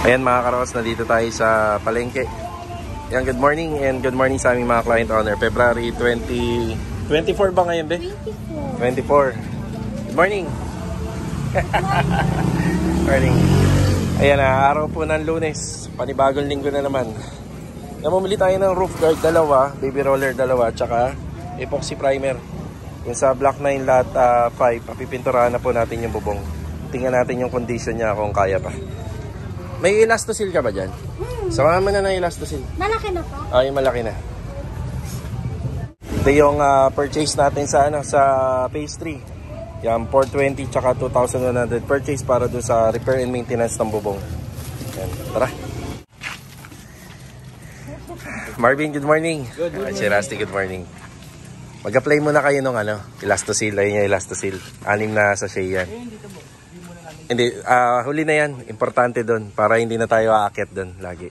Ayan mga karaos, nandito tayo sa palengke. Ayan, good morning and good morning sa aming mga client owner. February 24 ba ngayon, be? 24. Good morning. Morning. Ayan na, araw po ng Lunes. Panibagong linggo na naman. Namumili tayo ng roof guard dalawa, baby roller dalawa, tsaka epoxy primer. Yung sa Block 9 lot 5, papipinturahan na po natin yung bubong. Tingnan natin yung condition niya kung kaya pa. May elastosil ka ba dyan? Samahan mo na ng elastosil. Malaki na pa? Ay, malaki na. Ito yung purchase natin sa, sa phase 3. Yan, 420 tsaka 2,100 purchase para dun sa repair and maintenance ng bubong. Yan, tara. Marvin, good morning. Good morning. Si Rusty, good morning. Mag-apply muna kayo ng elastosil. Ayun yung elastosil. 6 na sachet yan. Hindi, huli na yan. Importante doon para hindi na tayo aakyat doon lagi.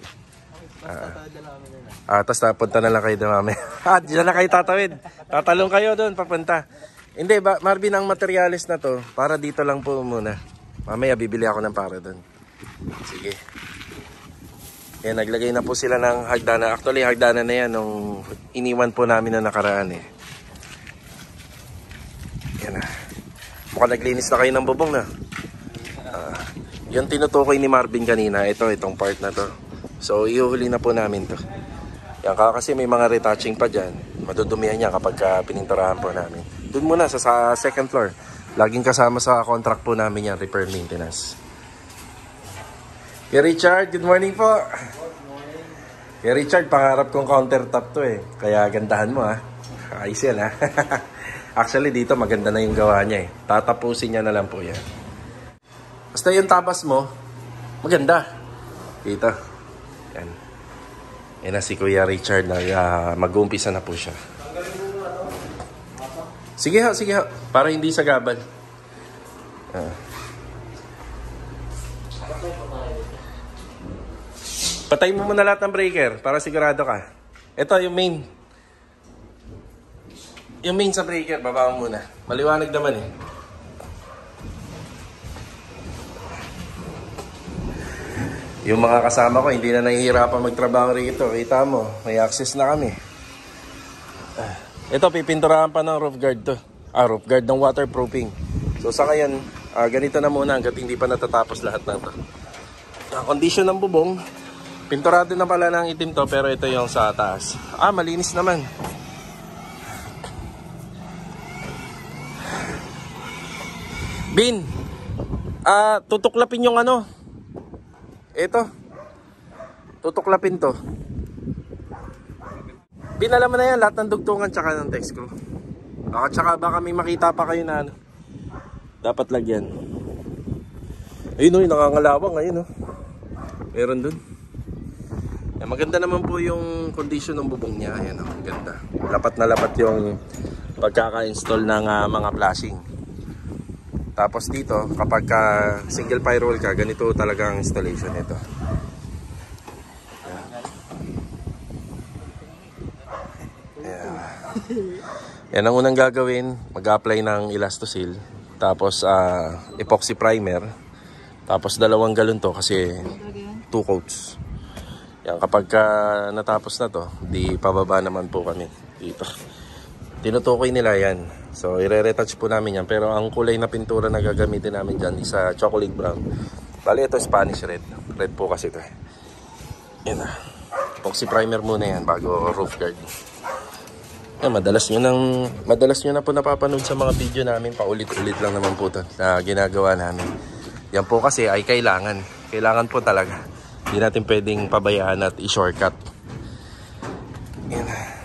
Tapos napunta na lang kayo doon mamaya. Diyan na kayo tatawid. Tatalong kayo doon, papunta. Hindi, Marvin, ang materialis na to, para dito lang po muna. Mamaya bibili ako ng para doon. Sige. Yan, naglagay na po sila ng hagdanan. Actually, hagdanan na yan nung iniwan po namin na nakaraan eh. Yan na. Mukhang naglinis na kayo ng bubong na. Yung tinutukoy ni Marvin kanina, itong part na to. So, ihuhuli na po namin to. Yan, kasi may mga retouching pa dyan. Madudumihan niya kapag pininturahan po namin. Doon muna sa second floor. Laging kasama sa contract po namin yan, repair maintenance. Kuya Richard, good morning po. Kuya Richard, pangarap kong countertop to eh. Kaya gandahan mo ha. Ayos yan ha. Actually dito maganda na yung gawa niya eh. Tatapusin niya na lang po yan. Basta yung tapas mo, maganda. Dito. Yan. Yan na si Kuya Richard na mag-uumpisa na po siya. Sige ho, sige ho. Para hindi sagabal. Patay mo muna lahat ng breaker para sigurado ka. Ito yung main. Yung main sa breaker, baba mo muna. Maliwanag naman eh. Yung mga kasama ko, hindi na nahihirapan magtrabaho rito. Kita mo, may access na kami. Ito, pipinturahan pa ng roof guard to. Roof guard ng waterproofing. So sa ngayon, ganito na muna hanggat hindi pa natatapos lahat na to. Condition ng bubong, pinturado na pala ng itim to, pero ito yung sa taas. Malinis naman. Bin, tutuklapin yung ito, tutuklapin to. Binala mo na yan, lahat ng dugtungan tsaka ng text screw. Baka may makita pa kayo na dapat lagyan. Ayun nangangalawang ayun meron dun. Maganda naman po yung condition ng bubong niya. Ayan ganda. Lapat na lapat yung pagkaka-install ng mga flashing. Tapos dito, kapag single ply roll ka, ganito talaga ang installation nito. Yan ang unang gagawin, mag-apply ng elastosil. Tapos epoxy primer. Tapos 2 galon to kasi 2 coats. Yan, kapag natapos na to, di pababa naman po kami dito. Tinutukoy nila yan. So, i-retouch po namin yan. Pero ang kulay na pintura na gagamitin namin dyan is chocolate brown. Bali, ito Spanish red. Red po kasi ito. Yan na. Epoxy primer muna yan bago roof guard. Yan, madalas nyo na po napapanood sa mga video namin. Paulit-ulit lang naman po ito na ginagawa namin. Yan po kasi ay kailangan. Kailangan po talaga. Hindi natin pwedeng pabayaan at i-shortcut. Yan na.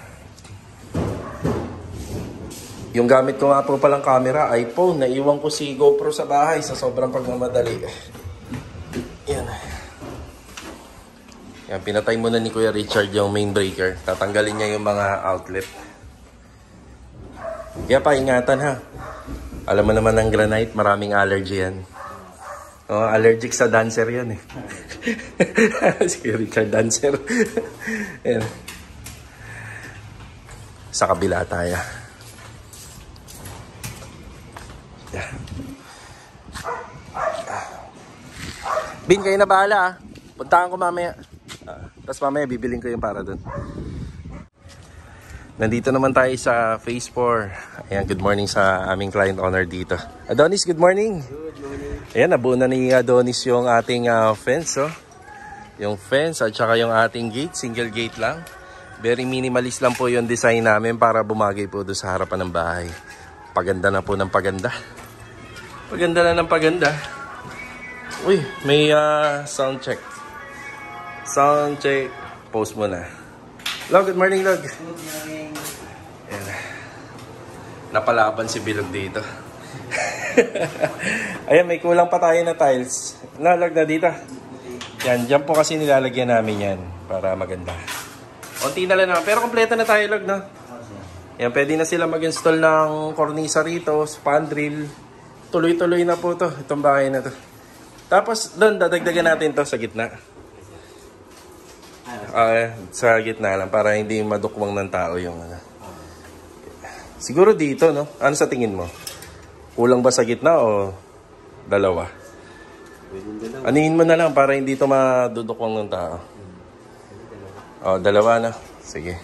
Yung gamit ko nga po palang camera, iPhone. Naiwan ko si GoPro sa bahay sa sobrang pagmamadali. Yan. Yan, pinatay muna ni Kuya Richard yung main breaker. Tatanggalin niya yung mga outlet. Kaya paingatan ha. Alam mo naman ng granite, maraming allergy yan. Allergic sa dancer yan eh. Si Kuya Richard dancer. Yan. Sa kabila tayo. Bin, kayo na bahala ah. Puntahan ko mamaya. Tapos mamaya bibiling ko yung para doon. Nandito naman tayo sa phase 4. Ayan, good morning sa aming client owner dito. Adonis, good morning. Good morning. Ayan, nabuo na ni Adonis yung ating fence, oh. Yung fence at saka yung ating gate, single gate lang. Very minimalist lang po yung design namin para bumagay po doon sa harapan ng bahay. Paganda na po ng paganda. Paganda na ng paganda. Uy, may sound check. Sound check. Post mo na. Log, good morning, Log. Good morning. Ayan. Napalaban si Bilog dito. Ayan, may kulang pa tayo na tiles. Log na dito. Yan, dyan po kasi nilalagyan namin yan para maganda. Konti na lang naman. Pero kompleto na tayo, Log, no? Yan, pwede na sila mag-install ng cornisa rito, spandrel. Tuloy-tuloy na po to, itong bahay na to. Tapos, doon, dadagdagan natin to sa gitna. Sa gitna lang, para hindi madukwang ng tao yung ano. Siguro dito, no? Ano sa tingin mo? Kulang ba sa gitna o dalawa? Anihin mo na lang para hindi ito madudukwang ng tao. O, dalawa na. Sige.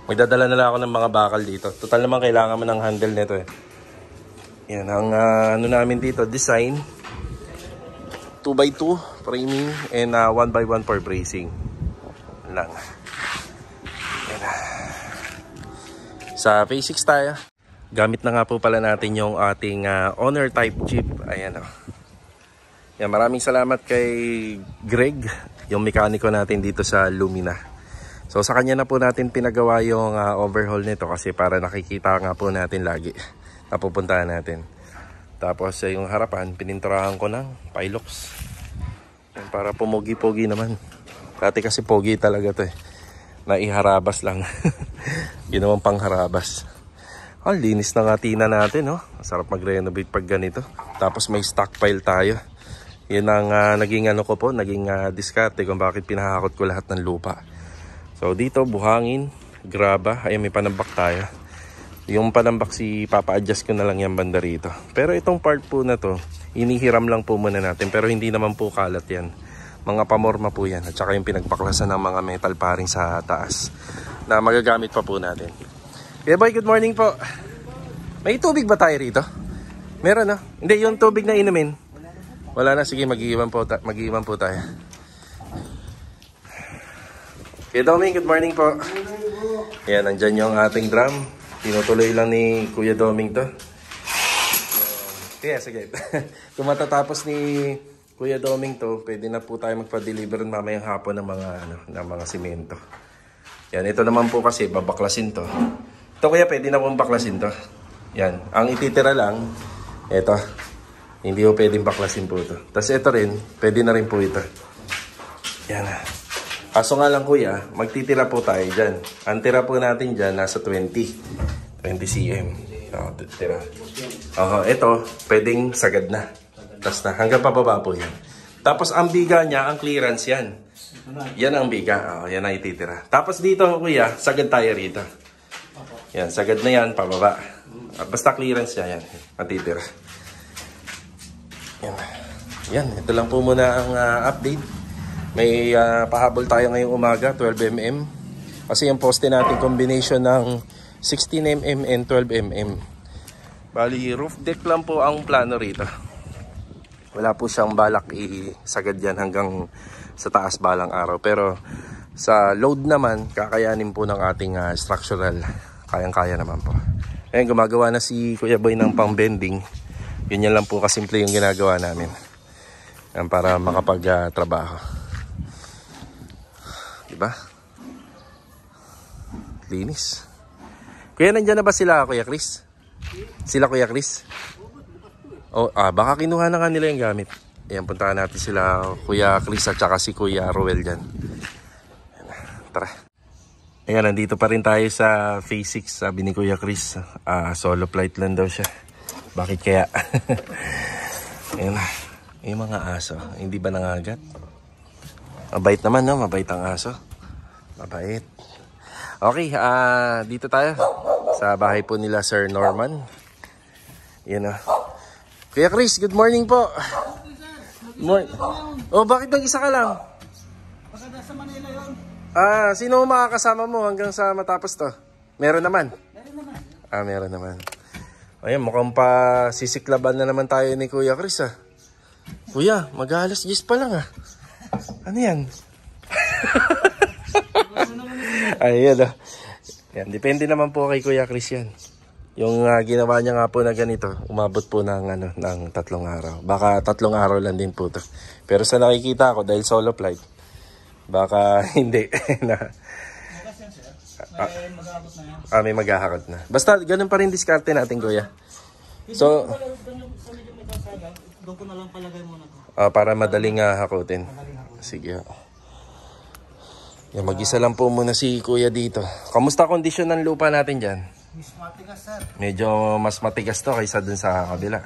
Magdadala na lang ako ng mga bakal dito. Total naman kailangan mo ng handle nito eh. Yan ang ano namin dito. Design. 2x2 framing and 1x1 for bracing. Lang. Yan. Sa phase 6 tayo. Gamit na nga po pala natin yung ating owner type jeep. Ayan o. Yan, maraming salamat kay Greg, yung mekaniko natin dito sa Lumina. So sa kanya na po natin pinagawa yung overhaul nito kasi para nakikita nga po natin lagi na pupuntahan natin. Tapos yung harapan, pininturahan ko ng Pilox. Yan, para pumogi-pogi naman. Dati kasi pogi talaga to eh. Naiharabas lang. Ginawang pangharabas. Ang linis ng tina natin, no? Masarap mag-renovate pag ganito. Tapos may stockpile tayo. Yun ang naging ano ko po, naging diskarte kung bakit pinahakot ko lahat ng lupa. So dito, buhangin, graba. Ayan, may panambak tayo. Yung panambak si papa-adjust ko na lang yung banda rito. Pero itong part po na to, inihiram lang po muna natin. Pero hindi naman po kalat yan. Mga pamorma po yan. At saka yung pinagbaklasan ng mga metal paring sa taas. Na magagamit pa po natin. Okay boy, good morning po. May tubig ba tayo rito? Meron, no? Hindi, yung tubig na inumin. Wala na, sige, mag-iiwan po tayo. Okay, Doming, good morning po. Ayan, nandyan yung ating drum. Tinutuloy lang ni Kuya Doming to. Kaya, sige. Kung matatapos ni Kuya Doming to, pwede na po tayo magpa-deliver mamayang hapon ng mga simento. Yan, ito naman po kasi, babaklasin to. Ito kuya, pwede na pong baklasin to. Yan, ang ititira lang, ito. Hindi po pwedeng baklasin po ito. Tapos ito rin, pwede na rin po ito. Yan. Kaso nga lang kuya, magtitira po tayo dyan. Ang tira po natin dyan, nasa 20 cm. Tira. Ito, pwedeng sagad na. Tapos na, hanggang pababa po yan. Tapos ang biga niya, ang clearance yan. Yan ang biga. Yan ang ititira. Tapos dito kuya, sagad tayo rito. Yan, sagad na yan, pababa. Basta clearance niya yan. Matitira. Yan, ito lang po muna ang update. May pahabol tayo ngayong umaga, 12mm. Kasi yung poste natin combination ng 16mm and 12mm. Bali, roof deck lang po ang plano rito. Wala po siyang balak isagad yan hanggang sa taas balang araw. Pero sa load naman, kakayanin po ng ating structural. Kayang-kaya naman po. Ayan, gumagawa na si Kuya Boy ng pang-bending. Yun lang po kasimple yung ginagawa namin. Yan, para makapag-trabaho. Diba? Linis. Kuya, nandyan na ba sila, Kuya Chris? Sila, Kuya Chris? Baka kinuha na nga nila yung gamit. Ayan, puntahan natin sila, Kuya Chris at saka si Kuya Roel dyan. Tara. Ayan, nandito pa rin tayo sa phase 6. Sabi ni Kuya Chris, solo flight lang daw siya. Bakit kaya? Ayan, yung mga aso, hindi ba nangagat? Mabait naman, no? Mabait ang aso. Mabait. Okay, dito tayo sa bahay po nila Sir Norman. Yan, Kuya Chris, good morning po. Bakit nag-isa ka lang? Sino makakasama mo hanggang sa matapos to? Meron naman? Meron naman. Meron naman. Ayan, mukhang pa sisiklaban na naman tayo ni Kuya Chris Kuya, mag-alas 10 pa lang Ano yan? Ayan Yan, depende naman po kay Kuya Chris yan. Yung ginawa niya nga po na ganito, umabot po ng 3 araw. Baka 3 araw lang din po to. Pero sa nakikita ko, dahil solo flight, baka hindi. May maghahakot na yan. May maghahakot na. Basta ganun pa rin diskarte natin, Kuya. So, doon ko na lang palagay muna to. Para madaling hakutin. Sige. Yan, mag-isa lang po muna si Kuya dito. Kamusta kondisyon ng lupa natin dyan? Mas matigas, sir. Medyo mas matigas to kaysa dun sa kabila.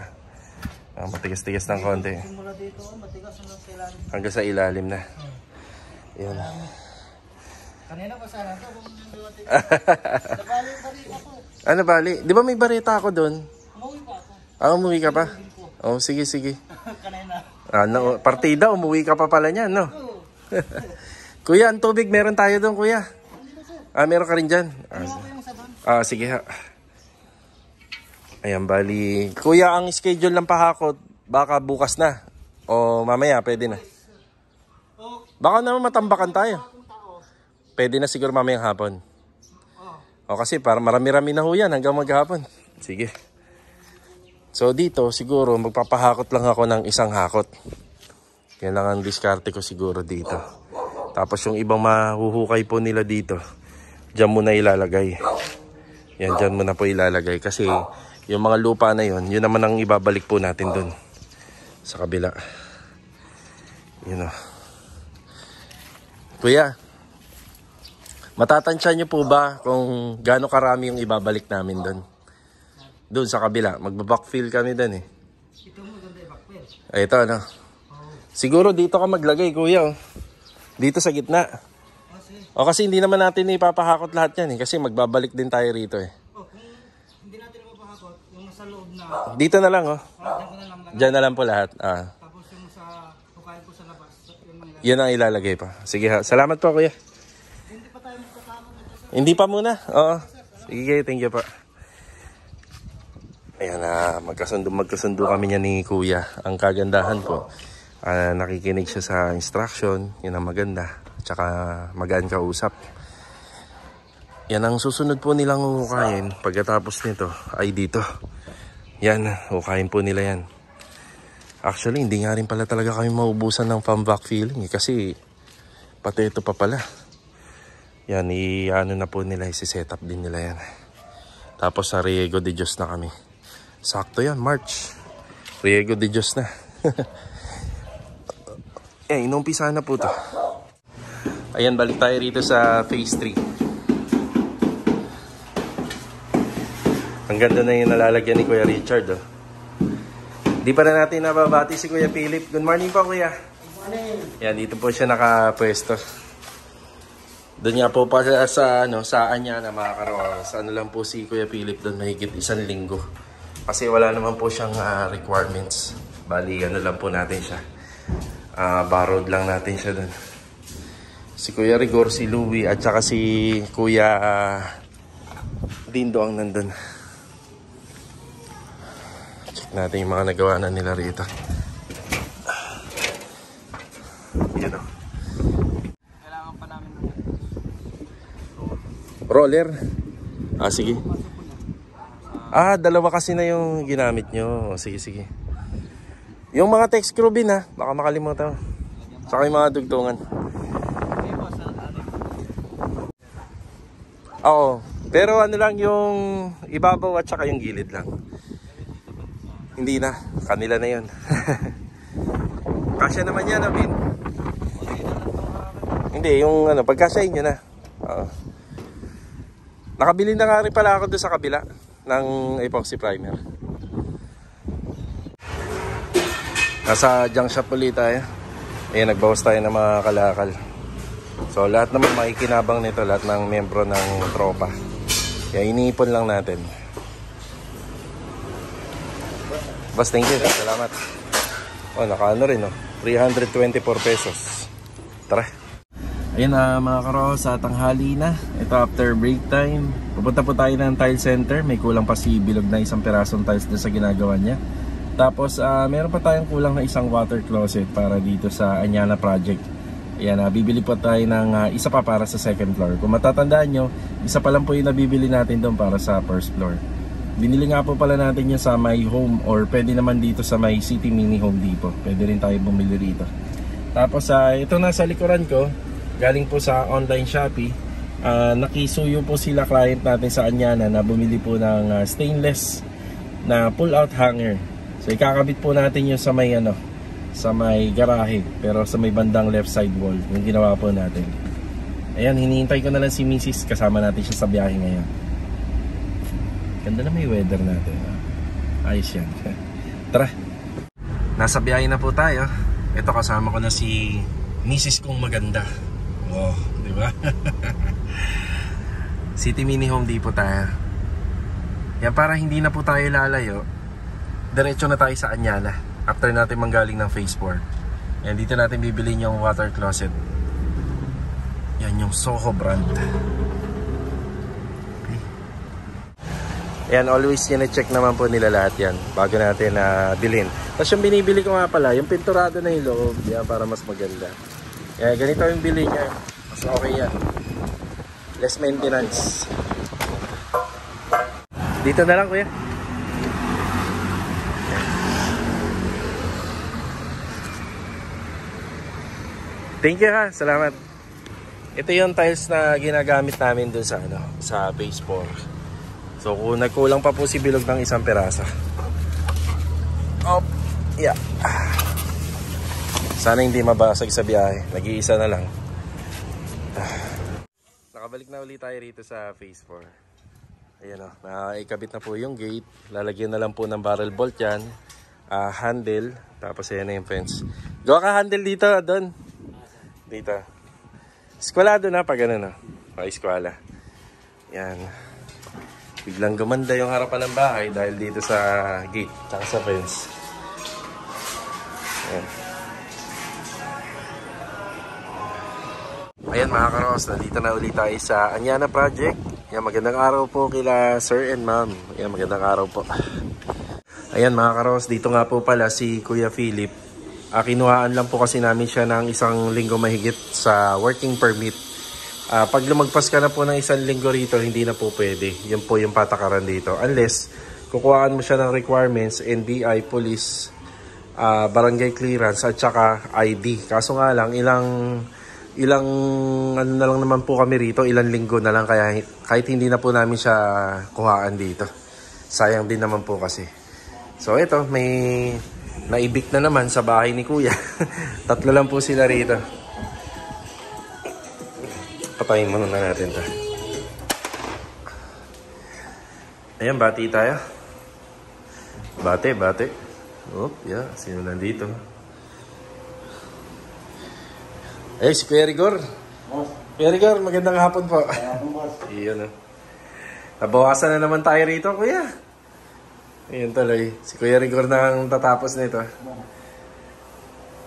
Matigas-tigas ng konti. Simula dito, matigas hanggang sa ilalim. Hanggang sa ilalim na. Yan. Kanina pa sana ito kung hindi matigas. Nabali yung barita ko. Ano bali? Di ba may barita ako dun? Umuwi pa ako. Umuwi ka pa? Sige. Kanina. Partida, umuwi ka pa pala niyan, no? Kuya, ang tubig, meron tayo doon, Kuya. Meron ka rin dyan. Sige Ayan, bali. Kuya, ang schedule ng pahakot, baka bukas na. O mamaya, pwede na. Baka naman matambakan tayo. Pwede na siguro mamayang hapon. Kasi para marami-rami na ho yan hanggang maghapon. Sige. So dito, siguro, magpapahakot lang ako ng 1 hakot. Yan lang ang diskarte ko siguro dito. Tapos yung ibang mahuhukay po nila dito, dyan muna ilalagay. Yan, dyan muna po ilalagay. Kasi yung mga lupa na yun naman ang ibabalik po natin dun. Sa kabila. Yun Kuya, matatansya nyo po ba kung gaano karami yung ibabalik namin dun? Dun sa kabila. Magbabackfill kami dun Ito mo ganda i-backfill. Ito Siguro dito ka maglagay, Kuya Dito sa gitna. Kasi hindi naman natin ipapahakot lahat yan Kasi magbabalik din tayo rito kung hindi natin ipapahakot, yung sa loob na. Dito na lang Diyan ko na lang. Diyan na lang po lahat. Tapos yung sa hukayin ko sa labas, yun ang ilalagay pa. Sige salamat po, Kuya. Hindi pa tayo magkasama nito, sir. Hindi pa muna. Sige, thank you pa. Ayan magkasundo kami niya ni Kuya. Ang kagandahan po, nakikinig siya sa instruction. Yun ang maganda. Tsaka magaan kausap. Yan ang susunod po nilang hukayin. Pagkatapos nito ay dito. Yan, hukayin po nila yan. Actually, hindi nga rin pala talaga kami maubusan ng pang-backfilling kasi pati ito pa pala. Yan, na po nila, isi-set up din nila yan. Tapos sa Riego de Dios na kami. Sakto yan, March. Riego de Dios na. Inumpisa na po to. Ayan, balik tayo rito sa phase 3. Ang ganda na yung nalalagyan ni Kuya Richard. Di pa na natin nababati si Kuya Philip. Good morning po, Kuya. Good morning. Yan, dito po siya nakapwesto. Doon nga po pa sa saan niya na makakarawa. Sa lang po si Kuya Philip doon mahigit 1 linggo. Kasi wala naman po siyang requirements. Bali, lang po natin siya. Borrowed lang natin siya doon. Si Kuya Rigor, si Louie, at saka si Kuya Dindo ang nandun. Check natin yung mga nagawa na nila rito. Yan Kailangan pa namin roller. Sige. Dalawa kasi na yung ginamit nyo. Sige. Yung mga text screw bin baka makalimutan mo. Saka yung mga dugtungan. Oo. Pero lang yung ibabaw at saka yung gilid lang. Hindi na. Kanila na yun. Kasya naman yan, Bin. Hindi, yung pagkasya inyo na. Nakabili na nga rin pala ako doon sa kabila ng epoxy primer. Nasa junk shop ulit tayo. Ayan, nagbawas tayo ng mga kalakal. So lahat naman makikinabang nito, lahat ng membro ng tropa. Kaya iniipon lang natin. Boss, thank you. Salamat. Nakaano rin 324 pesos. Tara. Ayun mga karo, sa tanghali na. Ito after break time. Pupunta po tayo ng tile center. May kulang pa si Bilog na isang pirasong tiles doon sa ginagawa niya. Tapos meron pa tayong kulang na isang water closet para dito sa Anyana project. Ayan, bibili po tayo ng isa pa para sa second floor. Kung matatandaan nyo, isa pa lang po yung nabibili natin doon para sa first floor. Binili nga po pala natin yun sa My Home or pwede naman dito sa My City Mini Home Depot. Pwede rin tayo bumili rito. Tapos ito na sa likuran ko. Galing po sa online Shopee, nakisuyo po sila client natin sa Anyana na bumili po ng stainless na pull-out hanger. So ikakabit po natin yung sa may sa may garahe, pero sa may bandang left side wall, yung ginawa po natin. Ayan, hinihintay ko na lang si Mrs. Kasama natin siya sa biyahe ngayon. Ganda na may weather natin. Ayos yan. Tara. Nasa biyahe na po tayo. Ito kasama ko na si Mrs. kong maganda. Oh, di ba? City Mini Home Depot tayo. Yan, para hindi na po tayo lalayo, diretso na tayo sa Anyana after natin manggaling ng phase 4. Yan, dito natin bibili yung water closet. Yan yung Soho brand. Okay. Yan, always check naman po nila lahat yan bago natin bilhin. Tapos yung binibili ko nga pala, yung pinturado na yung loob, yan, para mas maganda. Yan, ganito yung bili niya. Mas okay yan. Less maintenance. Dito na lang, kuya. Thank you ha, salamat. Ito yung tiles na ginagamit namin dun sa sa base 4. So kung nagkulang pa po si Bilog ng isang pirasa. Yeah. Sana hindi mabasag sa biyahe. Nag-iisa na lang. Nakabalik na ulit tayo rito sa phase 4. Ayan o, naikabit na po yung gate. Lalagyan na lang po ng barrel bolt yan. Handle. Tapos ayan na yung fence. Gawa ka handle dito, Don. Dito. Eskwalado na pag ano na. Eskwala. Yan. Biglang gumanda yung harapan ng bahay dahil dito sa gate. Tsaka sa fence. Ayan. Ayan mga karos, nandito na ulit tayo sa Anyana project. Ayan, magandang araw po kila sir and ma'am. Ayan, magandang araw po. Ayan mga karos, dito nga po pala si Kuya Philip. Kinuhaan lang po kasi namin siya ng isang linggo mahigit sa working permit. Pag lumagpas ka na po ng isang linggo rito, hindi na po pwede. Yan po yung patakaran dito. Unless, kukuhaan mo siya ng requirements, NBI, police, barangay clearance, at saka ID. Kaso nga lang, ilang ano na lang naman po kami rito, ilang linggo na lang, kaya kahit hindi na po namin siya kuhaan dito. Sayang din naman po kasi. So ito, may naibik na naman sa bahay ni Kuya. Tatlo lang po sila rito. Patayin muna na natin ito. Ayan, bati tayo. Bate. Yeah, sino nandito? Si Kuya Rigor. Kuya Rigor, magandang hapon po. Iyon. Nabawasan na naman tayo rito, Kuya. Ayun tuloy. Si Kuya Rigor na ang tatapos nito.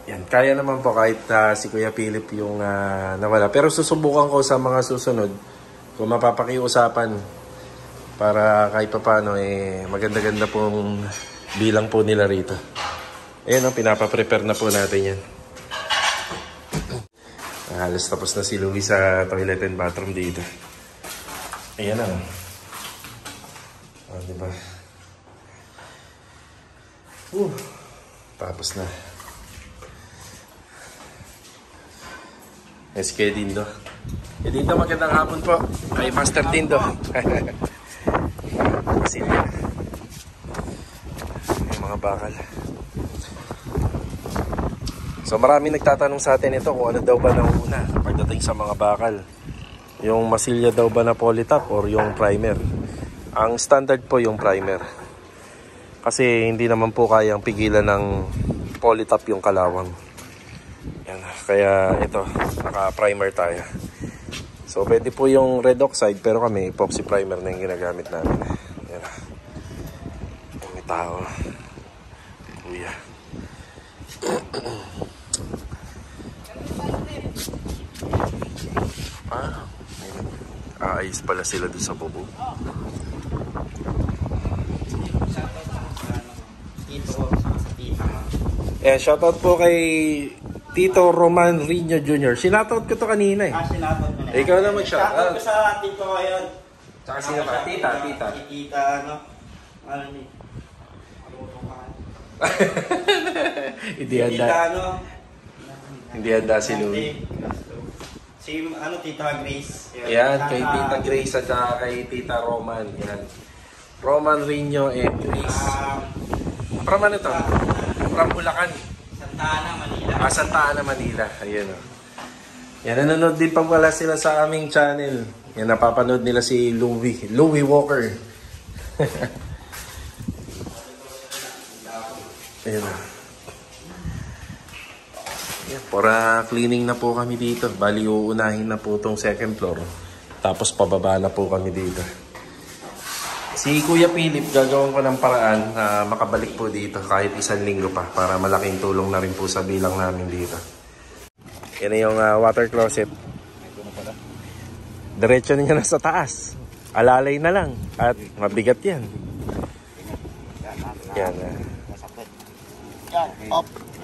Yan, kaya naman po kahit si Kuya Philip yung nawala. Pero susubukan ko sa mga susunod kung mapapakiusapan para kahit pa paano maganda-ganda pong bilang po nila rito. Ayun, pinapaprepare na po natin yan. Halos tapos na si Louie sa toilet and bathroom dito. Ayan na. Diba? Tapos na. Kuya Dindo. Dindo, magandang hapon po. Kay Master Dindo. Silya. Yung mga bakal. So marami nagtatanong sa atin ito kung ano daw ba nauna pagdating sa mga bakal. Yung masilya daw ba na polytop or yung primer. Ang standard po yung primer. Kasi hindi naman po kayang pigilan ng polytop yung kalawang. Yan. Kaya ito, naka-primer tayo. So pwede po yung red oxide pero kami epoxy primer na yung ginagamit namin. Yan. May tao. Kuya. Ayos pala sila doon sa bubong. Shoutout po kay Tito Roman Rino Jr. Sinoutout ko to kanina eh. Sinoutout mo na. Ikaw na mag-shoutout. Shoutout ko sa tito ko ngayon. Tsaka sino pa? Tita. Tita, ano? Ano ni? Hindi Tita, handa. ano? Hindi handa si Louie. Si, ano, Tita Grace. Yan, kay Tita Grace at kay Tita Roman. Yan. Roman Rino and Grace. From ano to? From Bulacan. Santa Ana, Manila. Santa Ana, Manila. Ayun o. Yan, nanonood din pag wala sila sa aming channel. Yan, napapanood nila si Louie Walker. Ayun o. Yan, para cleaning na po kami dito. Bali, uunahin na po itong second floor. Tapos pababa na po kami dito. Si Kuya Philip, gagawin ko ng paraan na makabalik po dito kahit 1 linggo pa para malaking tulong na rin po sa bilang namin dito. Yan na yung water closet. Diretso niya na sa taas. Alalay na lang at mabigat yan. Yan.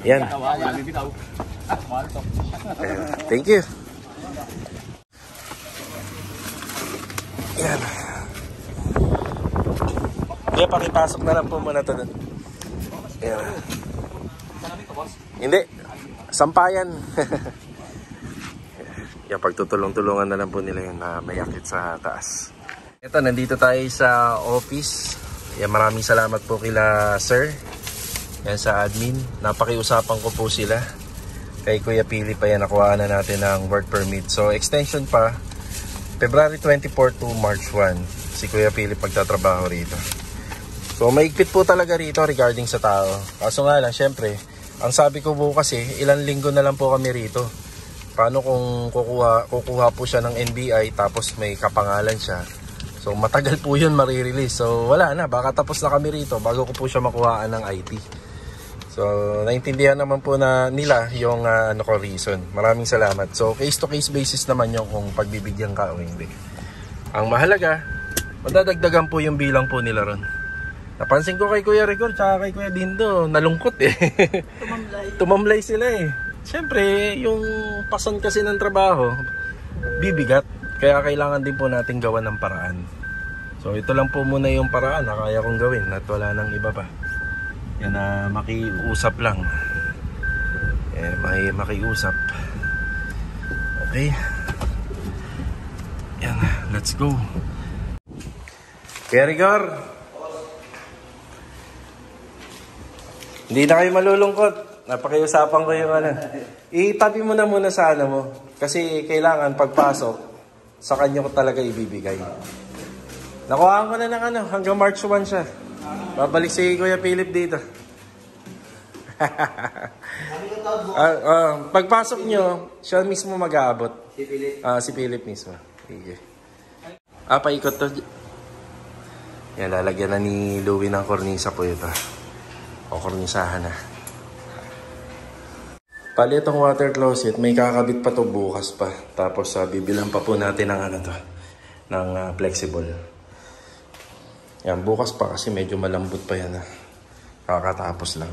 Yan. Thank you. Yan. Kaya pakipasok na lang po muna ito. Ayan. Hindi. Sampayan. Yan, pagtutulong-tulungan na lang po nila yung mayakit sa taas. Ito, nandito tayo sa office. Yan, maraming salamat po kila sir. Yan sa admin. Napakiusapan ko po sila. Kay Kuya Philip pa yan, nakuha na natin ng work permit. So, extension pa. February 24 to March 1. Si Kuya Philip magtatrabaho rito. So maigpit po talaga rito regarding sa tao. Kaso nga lang, syempre, ang sabi ko po kasi, ilang linggo na lang po kami rito. Paano kung kukuha po siya ng NBI tapos may kapangalan siya. So matagal po yun marirelease. So wala na, baka tapos na kami rito bago ko po siya makuhaan ng IT. So naintindihan naman po na nila yung reason. Maraming salamat. So case to case basis naman yung kung pagbibigyan ka o hindi. Ang mahalaga, madadagdagan po yung bilang po nila ron. Napansin ko kay Kuya Rigor tsaka kay Kuya Dindo, nalungkot eh. Tumamlay sila eh. Siyempre, yung pasan kasi ng trabaho, bibigat. Kaya kailangan din po natin gawan ng paraan. So ito lang po muna yung paraan na kaya kong gawin at wala nang iba pa. Yan na makiusap lang. Makiusap. Okay. Yan, let's go. Kuya Rigor, hindi na kayo malulungkot. Napakiusapan ko yung itabi mo na muna sa mo. Kasi kailangan pagpasok, sa kanya ko talaga ibibigay. Nakuhaan ko na ng hanggang March 1 siya. Babalik si Kuya Philip dito. Pagpasok nyo, siya mismo mag-aabot. Si Philip. Si Philip mismo. Okay. Paikot to. Yan, lalagyan na ni Louie ng kornisa po ito. O kornisahan na. Pali itong water closet, may kakabit pa to bukas pa. Tapos bibilang pa po natin ng flexible. Yan, bukas pa kasi medyo malambot pa yan. Kakatapos lang.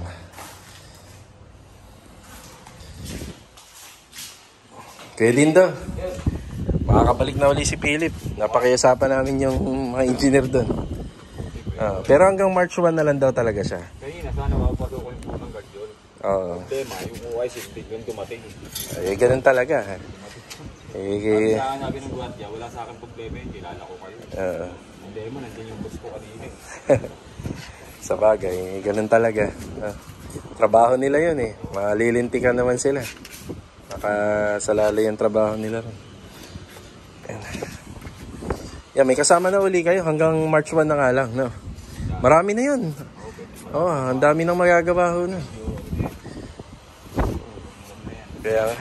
Kaya din daw. Makakabalik na uli si Philip. Napakiusapan namin yung mga engineer doon. Pero hanggang March 1 na lang daw talaga siya. Kanina, sana mapapasok ko yung punang guard yun. Oo. Tema, yung UI-16 yung dumating. Ganun talaga. Kasi saan nabi ng guardia, wala sa akin problema yun, kilala ko kayo. Hindi mo, nandiyan yung boss ko kanina. Sa bagay, ganun talaga. Trabaho nila yun eh. Malilintikan naman sila. Nakasalala yung trabaho nila rin. Yan, may kasama na uli kayo hanggang March 1 na nga lang, no? Marami na yun. Ang dami nang magagawa ho na. Kaya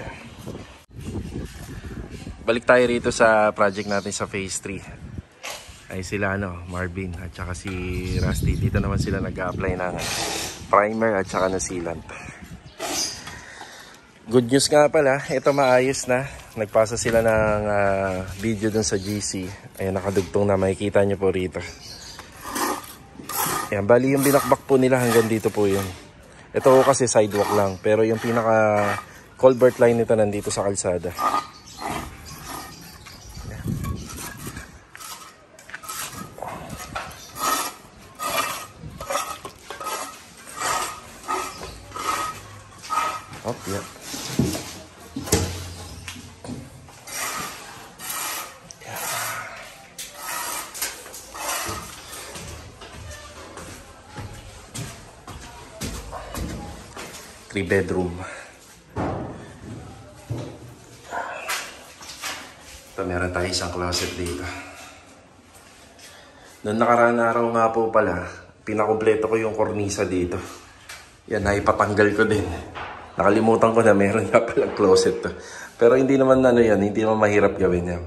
balik tayo rito sa project natin sa phase 3. Ay sila Marvin at saka si Rusty. Dito naman sila nag-a-apply ng primer at saka na sealant. Good news nga pala, ito maayos na. nagpasa sila ng video dun sa GC. Ayan, nakadugtong na, makikita nyo po rito. Ayan, bali yung binakbak po nila hanggang dito po yun. Ito kasi sidewalk lang, pero yung pinaka culvert line nito nandito sa kalsada. Oh, yeah. Three-bedroom. Ito, meron tayo isang closet dito. Noong nakaraan araw nga po pala, pinakompleto ko yung kornisa dito. Yan, naipatanggal ko din. Nakalimutan ko na meron nga palang closet to. Pero hindi naman ano yan, hindi naman mahirap gawin yan.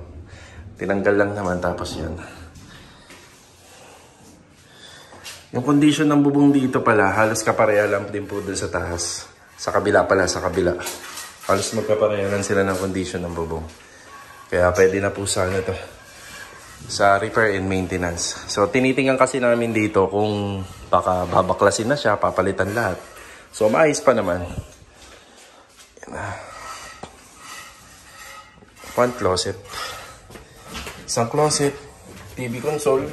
Tinanggal lang naman, tapos yan. Yung condition ng bubong dito pala, halos kapareha lang din po dun sa taas. Sa kabila pala, sa kabila. Halos magkapareha lang sila ng condition ng bubong. Kaya pwede na po sana to sa repair and maintenance. So tinitingnan kasi namin dito kung baka babaklasin na siya, papalitan lahat. So maayos pa naman. Yan na. One closet. Isang closet, TV console,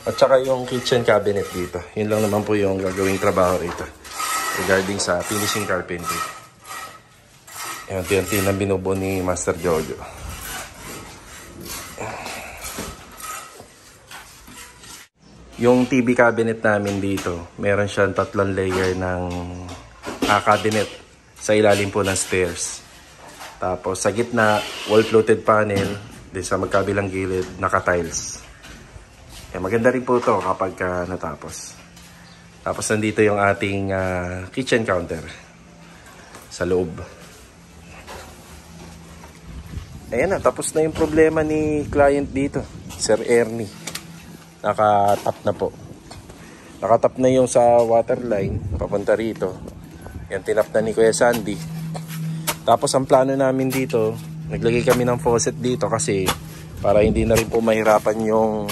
at saka yung kitchen cabinet dito. Yun lang naman po yung gagawing trabaho rito regarding sa finishing carpentry. Yan, TNT na binubuo ni Master Jojo. Yung TV cabinet namin dito, meron siyang 3 layer ng cabinet sa ilalim po ng stairs. Tapos sa gitna, wall-fluted panel, din sa magkabilang gilid, naka-tiles. Maganda rin po ito kapag natapos. Tapos nandito yung ating kitchen counter sa loob. Ayan na, tapos na yung problema ni client dito, Sir Ernie. Nakatap na po. Nakatap na yung sa water line, papunta rito. Yan, tinap na ni Kuya Sandy. Tapos ang plano namin dito, naglagay kami ng faucet dito kasi para hindi na rin po mahirapan yung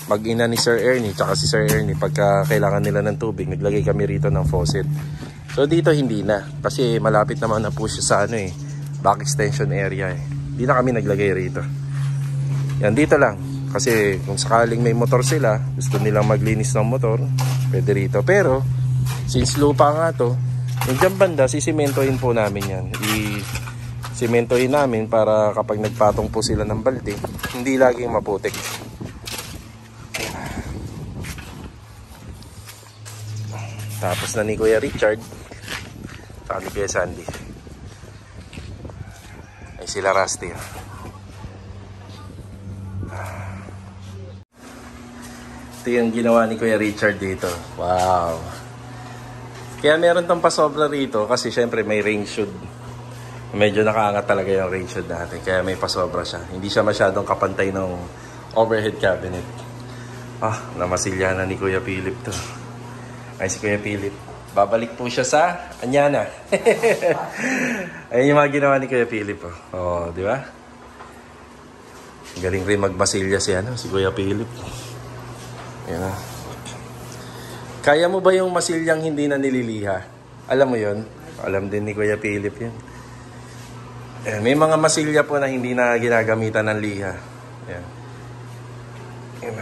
mag-ina ni Sir Ernie tsaka si Sir Ernie pagka kailangan nila ng tubig. Naglagay kami rito ng faucet. So dito hindi na kasi malapit naman na po siya sa back extension area Hindi na kami naglagay rito. Yan, dito lang kasi kung sakaling may motor sila, gusto nilang maglinis ng motor, pwede rito. Pero since lupa nga to, yung dyan banda, sisimentohin po namin yan. I-simentohin namin para kapag nagpatong po sila ng balde, hindi laging maputik. Tapos na ni Kuya Richard, saka ni Kuya Sandy. Ay sila Rusty. Ito yung ginawa ni Kuya Richard dito. Wow. Kaya meron tong pasobra rito kasi syempre may rain shoot. Medyo nakaangat talaga yung rain shoot natin. Kaya may pasobra siya. Hindi siya masyadong kapantay ng overhead cabinet. Namasilya na ni Kuya Philip to. Ay si Kuya Philip. Babalik po siya sa Anyana. Ayun yung mga ginawa ni Kuya Philip. Oh, di ba? Galing rin magbasilya si Kuya Philip. Yan na. Kaya mo ba yung masilyang hindi na nililiha? Alam mo yun? Alam din ni Kuya Philip yun. May mga masilya po na hindi na ginagamitan ng liha. Yan. Yan.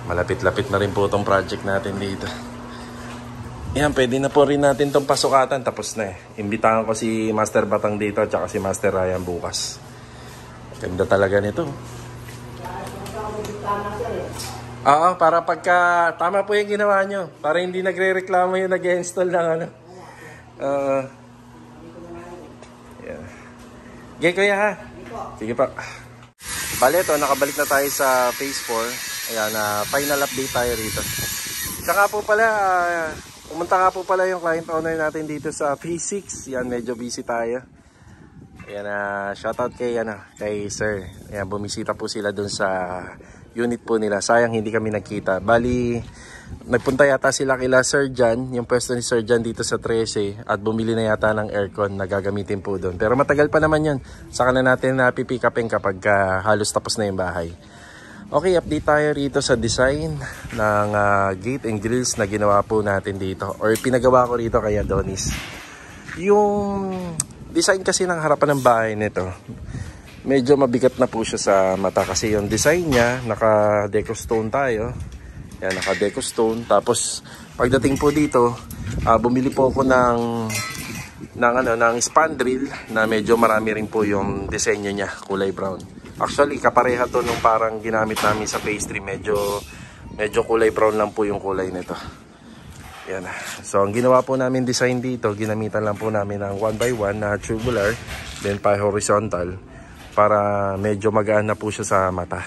Malapit-lapit na rin po itong project natin dito. Yan, pwede na po rin natin itong pasukatan. Tapos na Imbitahan ko si Master Batang dito at saka si Master Ryan bukas. Ganda talaga nito. Oo, para pagka tama po yung ginawa nyo. Para hindi nagre-reklamo yung nag-install ng yeah. Okay, Kuya ha? Sige pa. Bale, ito, nakabalik na tayo sa phase 4. Ayan, final update tayo rito. Saka po pala, pumunta nga po pala yung client owner natin dito sa phase 6. Yan, medyo busy tayo. Ayan, shoutout kay Sir. Ayan, bumisita po sila dun sa unit po nila. Sayang hindi kami nagkita. Bali, Nagpunta yata sila kila Sir John, yung pwesto ni Sir John dito sa 13, at bumili na yata ng aircon na gagamitin po doon. Pero matagal pa naman yun. Saka na natin pipick upin kapag halos tapos na yung bahay. Okay, update tayo rito sa design ng gate and grills na ginawa po natin dito. Or pinagawa ko rito kay Adonis. Yung design kasi ng harapan ng bahay nito, medyo mabigat na po siya sa mata kasi yung design niya, naka-deco stone tayo. Yan, naka-deco stone. Tapos pagdating po dito, bumili po ako ng spandrel na medyo marami rin po yung disenyo niya, kulay brown. Actually, kapareha to nung parang ginamit namin sa pastry, medyo kulay brown lang po yung kulay nito. Yan. So ang ginawa po namin design dito, ginamitan lang po namin ng 1x1 na tubular, then pa horizontal, para medyo magaan na po siya sa mata.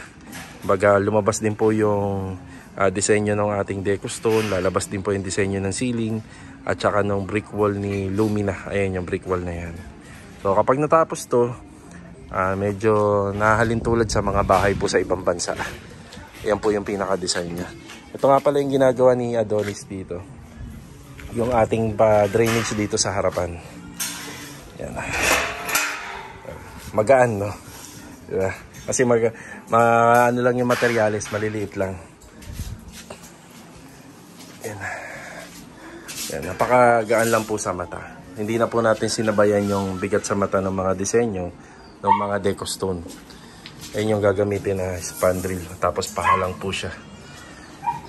Baga lumabas din po yung disenyo ng ating deco stone, lalabas din po yung disenyo ng ceiling at saka ng brick wall ni Lumina. Ayan yung brick wall na yan. So kapag natapos to, medyo nahalin tulad sa mga bahay po sa ibang bansa. Ayan po yung pinaka-design niya. Ito nga pala yung ginagawa ni Adonis dito, yung ating drainage dito sa harapan. Ayan. Magaan, no? Diba? Kasi ano lang yung materyales, maliliit lang. Yan, napakagaan lang po sa mata. Hindi na po natin sinabayan yung bigat sa mata ng mga disenyo ng mga deco stone. Yan yung gagamitin na spandrel. Tapos pahalang po siya.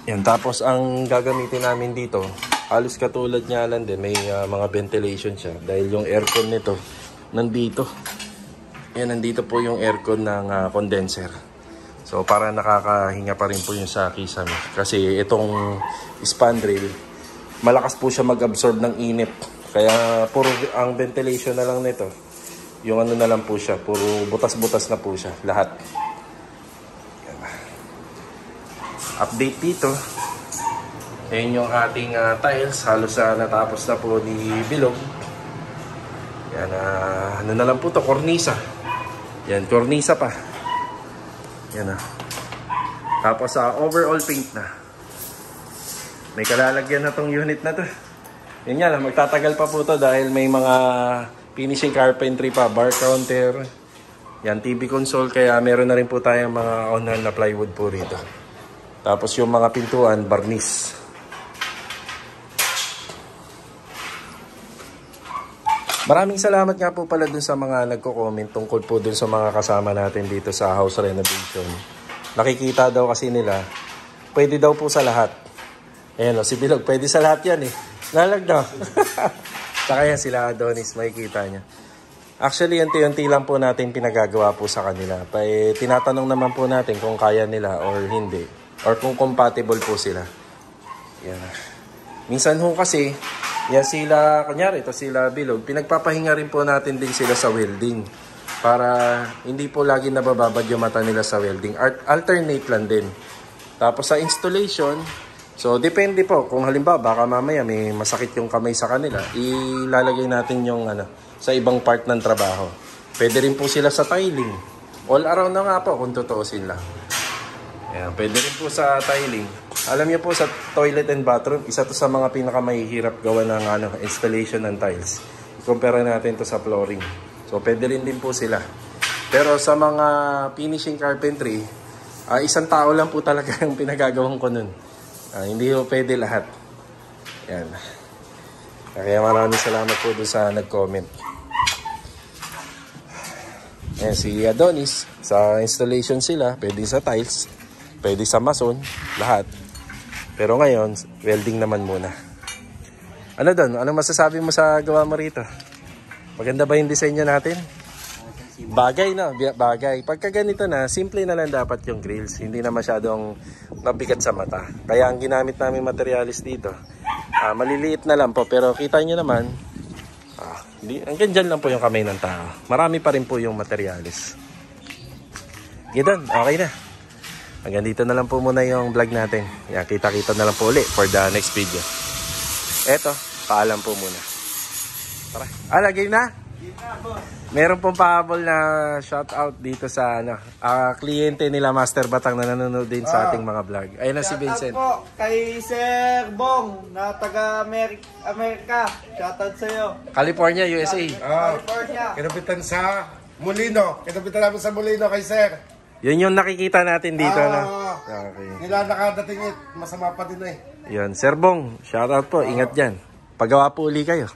Yan, tapos ang gagamitin namin dito, halos katulad niya lang din, may mga ventilation siya. Dahil yung aircon nito, nandito. Yan, nandito po yung aircon ng condenser. So para nakakahinga pa rin po yung sa kisame. Kasi itong spandrel, malakas po siya mag-absorb ng init. Kaya puro ang ventilation na lang nito. Yung ano na lang po siya, puro butas-butas na po siya, lahat. Yan. Update dito. Yan yung ating tiles, halos natapos na po ni Bilog. Yan, ano na lang po to, kornisa. Yan, kornisa pa. Yan Tapos overall paint na. May kalalagyan na tong unit na to. Yan nga lang, magtatagal pa po to dahil may mga finishing carpentry pa, bar counter. Yan, TV console, kaya meron na rin po tayong mga on-hand na plywood po rito. Tapos yung mga pintuan, barnis. Maraming salamat nga po pala dun sa mga nagko-comment tungkol po dun sa mga kasama natin dito sa house renovation. Nakikita daw kasi nila, pwede daw po sa lahat. Ayan o, si Bilog, pwede sa lahat yan eh. Nalag daw. Saka yan sila Adonis, makikita niya. Actually, unti-unti lang po natin pinagagawa po sa kanila. Tinatanong naman po natin kung kaya nila or hindi. Or kung compatible po sila. Yan. Minsan ho kasi, yan sila, kunyari, ito sila Bilog, pinagpapahinga rin po natin din sila sa welding. Para hindi po lagi nabababad yung mata nila sa welding. Alternate lang din. Tapos sa installation, so depende po. Kung halimbawa, baka mamaya may masakit yung kamay sa kanila, ilalagay natin yung sa ibang part ng trabaho. Pwede rin po sila sa tiling. All around na nga po kung tutuusin lang. Ayan, pwede rin po sa tiling. Alam niyo po sa toilet and bathroom, isa to sa mga pinakamahihirap gawa ng installation ng tiles. I-compare natin to sa flooring. So pwede rin din po sila. Pero sa mga finishing carpentry, isang tao lang po talaga yung pinagagawang ko nun. Hindi po pwede lahat. Yan. Kaya maraming salamat po doon sa nag-comment. Ayan, si Adonis, sa installation sila, pwede sa tiles, pwede sa mason, lahat. Pero ngayon, welding naman muna. Ano doon? Ano masasabi mo sa gawa mo rito? Maganda ba yung disenyo natin? Bagay, no? Bagay. Pagka ganito na, simple na lang dapat yung grills. Hindi na masyadong mabigat sa mata. Kaya ang ginamit namin materialis dito, maliliit na lang po. Pero kita nyo naman, hanggang dyan lang po yung kamay ng tao. Marami pa rin po yung materialis. Gidon, okay na. Hanggang dito na lang po muna yung vlog natin. Yan, kita-kita na lang po ulit for the next video. Eto, paalam po muna. Tara. Lagay na? Meron pong pahabol na shoutout dito sa kliyente nila Master Batang na nanonood din sa ating mga vlog. Ayun na si Vincent. Shoutout po kay Sir Bong na taga Amerika. Shoutout sa'yo. California, USA. California. Kinapitan sa Molino. Kinapitan namin sa Molino kay Sir. Yun yung nakikita natin dito. Okay. Nila nakadating masama pa din eh. Yun, Sir Bong, shoutout po. Ingat dyan. Pagawa po uli kayo.